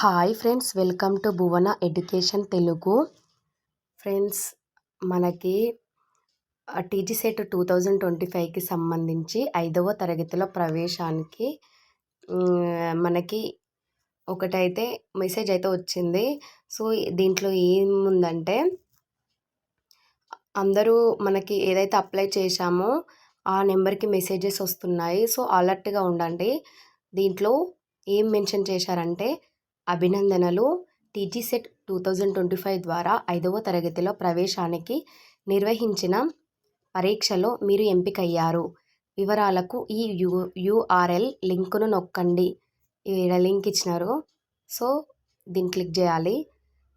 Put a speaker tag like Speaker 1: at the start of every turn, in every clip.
Speaker 1: Hi friends, welcome to Bhuvana education Telugu. Friends, మనకి TG set 2025కి సంబంధించి 5వ తరగతిలో ప్రవేశానికి మనకి ఒకటైతే మెసేజ్ అయితే వచ్చింది. సో దీంట్లో ఏముందంటే, అందరూ మనకి ఏదైతే అప్లై చేశామో ఆ నెంబర్కి మెసేజెస్ వస్తున్నాయి. సో అలర్ట్గా ఉండండి. దీంట్లో ఏం మెన్షన్ చేశారంటే, అభినందనలు, టీజీ సెట్ 2025 ద్వారా 5వ తరగతిలో ప్రవేశానికి నిర్వహించిన పరీక్షలో మీరు ఎంపికయ్యారు. వివరాలకు ఈ యూఆర్ఎల్ లింకును నొక్కండి. ఈడ లింక్ ఇచ్చినారు. సో దీన్ని క్లిక్ చేయాలి.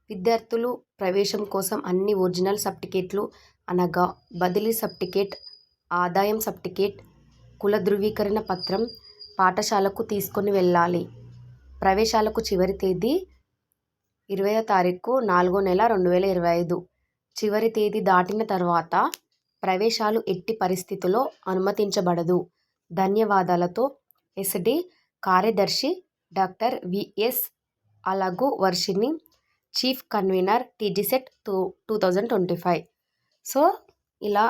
Speaker 1: విద్యార్థులు ప్రవేశం కోసం అన్ని ఒరిజినల్ సర్టిఫికేట్లు అనగా బదిలీ సర్టిఫికేట్, ఆదాయం సర్టిఫికేట్, కుల ధృవీకరణ పత్రం పాఠశాలకు తీసుకొని వెళ్ళాలి. ప్రవేశాలకు చివరి తేదీ 20వ తారీఖు 4వ నెల 2025. చివరి తేదీ దాటిన తర్వాత ప్రవేశాలు ఎట్టి పరిస్థితుల్లో అనుమతించబడదు. ధన్యవాదాలతో ఎస్డి కార్యదర్శి doctor VS Alagu Varshini, chief convener TG CET 2025. So ఇలా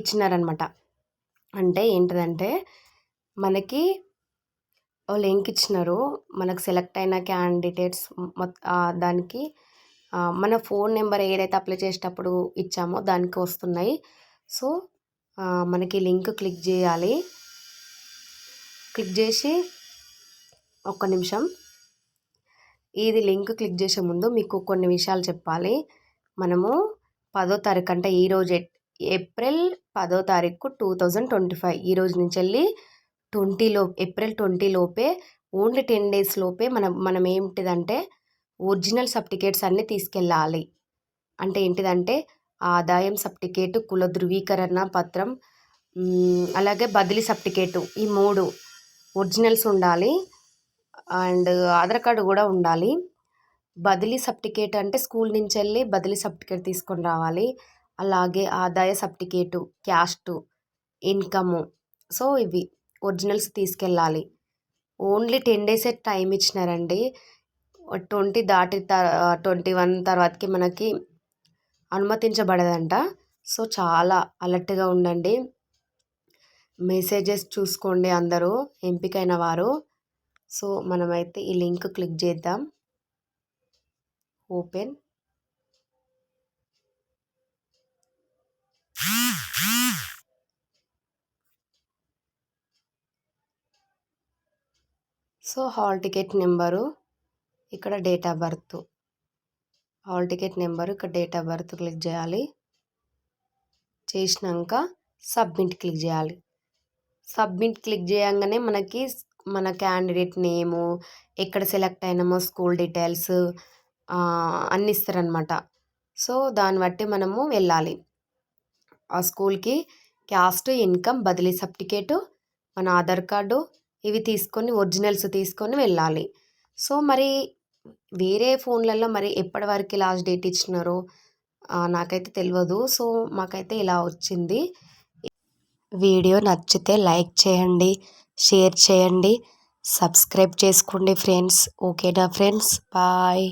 Speaker 1: ఇచ్చినారనమాట. అంటే ఏంటిదంటే, మనకి లింక్ ఇచ్చినారు. మనకు సెలెక్ట్ అయిన క్యాండిడేట్స్ దానికి మన ఫోన్ నెంబర్ ఏదైతే అప్లై చేసేటప్పుడు ఇచ్చామో దానికి వస్తున్నాయి. సో మనకి లింక్ క్లిక్ చేయాలి. క్లిక్ చేసి ఒక్క నిమిషం, ఇది లింక్ క్లిక్ చేసే ముందు మీకు కొన్ని విషయాలు చెప్పాలి. మనము 10వ తారీఖు అంటే ఈరోజు ఏప్రిల్ 10వ తారీఖు 2025, ఈ రోజు నుంచి వెళ్ళి ఏప్రిల్ 20 లోపే, ఓన్లీ 10 days లోపే మనం ఏంటిదంటే ఒరిజినల్ సర్టిఫికేట్స్ అన్నీ తీసుకెళ్ళాలి. అంటే ఏంటిదంటే ఆదాయం సర్టిఫికేట్, కుల ధృవీకరణ పత్రం, అలాగే బదిలీ సర్టిఫికేటు, ఈ 3 ఒరిజినల్స్ ఉండాలి. అండ్ ఆధార్ కార్డు కూడా ఉండాలి. బదిలీ సర్టిఫికేట్ అంటే స్కూల్ నుంచి వెళ్ళి బదిలీ సర్టిఫికేట్ తీసుకొని రావాలి. అలాగే ఆదాయ సర్టిఫికేటు, క్యాస్ట్, ఇన్కము, సో ఇవి ఒరిజినల్స్ తీసుకెళ్ళాలి. ఓన్లీ 10 days టైం ఇచ్చినారండి. 21 తర్వాతకి మనకి అనుమతించబడదంట. సో చాలా అలర్ట్గా ఉండండి. మెసేజెస్ చూసుకోండి అందరూ ఎంపికైన వారు. సో మనమైతే ఈ లింక్ క్లిక్ చేద్దాం. Open. So hall ticket number, ఇక్కడ date of birth, hall ticket number, ఇక్కడ డేట్ ఆఫ్ బర్త్ క్లిక్ చేయాలి. చేసినాక సబ్మిట్ క్లిక్ చేయాలి. సబ్మిట్ క్లిక్ చేయగానే మనకి మన క్యాండిడేట్ నేము, ఎక్కడ సెలెక్ట్ అయినామో స్కూల్ డీటెయిల్స్ అన్నీ ఇస్తారనమాట. సో దాన్ని బట్టి మనము వెళ్ళాలి ఆ స్కూల్కి. క్యాస్ట్, ఇన్కమ్, బదిలీ సర్టిఫికేటు, మన ఆధార్ కార్డు, ఇవి తీసుకొని ఒరిజినల్స్ తీసుకొని వెళ్ళాలి. సో మరి వేరే ఫోన్లలో మరి ఎప్పటి వరకు లాస్ట్ డేట్ ఇచ్చినారో నాకైతే తెలియదు. సో మాకైతే ఇలా వచ్చింది. వీడియో నచ్చితే లైక్ చేయండి, షేర్ చేయండి, సబ్స్క్రైబ్ చేసుకోండి ఫ్రెండ్స్. ఓకేనా ఫ్రెండ్స్, బాయ్.